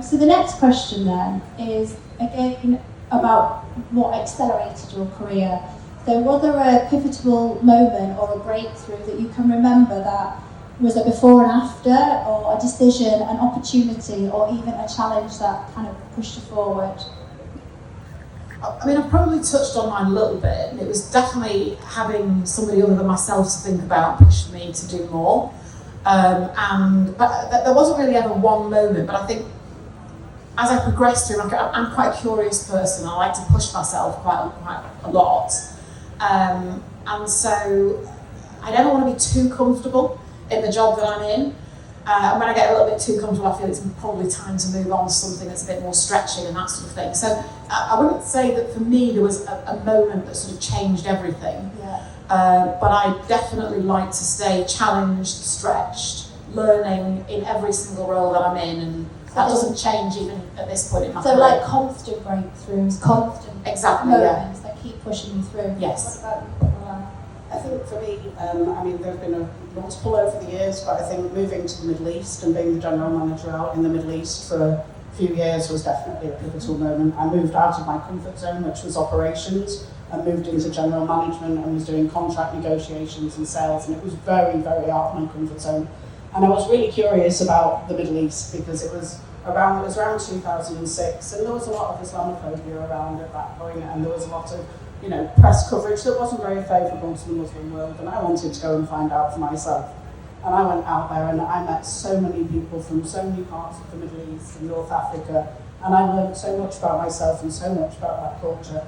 So the next question then is again about what accelerated your career. So was there a pivotal moment or a breakthrough that you can remember that was a before and after, or a decision, an opportunity, or even a challenge that kind of pushed you forward? I mean, I've probably touched on mine a little bit, and it was definitely having somebody other than myself to think about pushed me to do more. But there wasn't really ever one moment, but I think as I progressed through, I'm quite a curious person. I like to push myself quite a lot. And so I never want to be too comfortable in the job that I'm in. And when I get a little bit too comfortable, I feel it's probably time to move on to something that's a bit more stretching and that sort of thing. So I wouldn't say that for me there was a moment that sort of changed everything. Yeah. But I definitely like to stay challenged, stretched, learning in every single role that I'm in, and that doesn't change even at this point in my career. So like constant breakthroughs, constant moments that keep pushing you through. Yes. What about you, Caroline? I think for me, I mean, there have been multiple over the years, but I think moving to the Middle East and being the general manager out in the Middle East for a few years was definitely a pivotal moment. I moved out of my comfort zone, which was operations, and moved into general management and was doing contract negotiations and sales, and it was very, very out of my comfort zone. And I was really curious about the Middle East because it was around 2006, and there was a lot of Islamophobia around at that point, and there was a lot of press coverage that wasn't very favourable to the Muslim world, and I wanted to go and find out for myself. And I went out there and I met so many people from so many parts of the Middle East and North Africa, and I learned so much about myself and so much about that culture.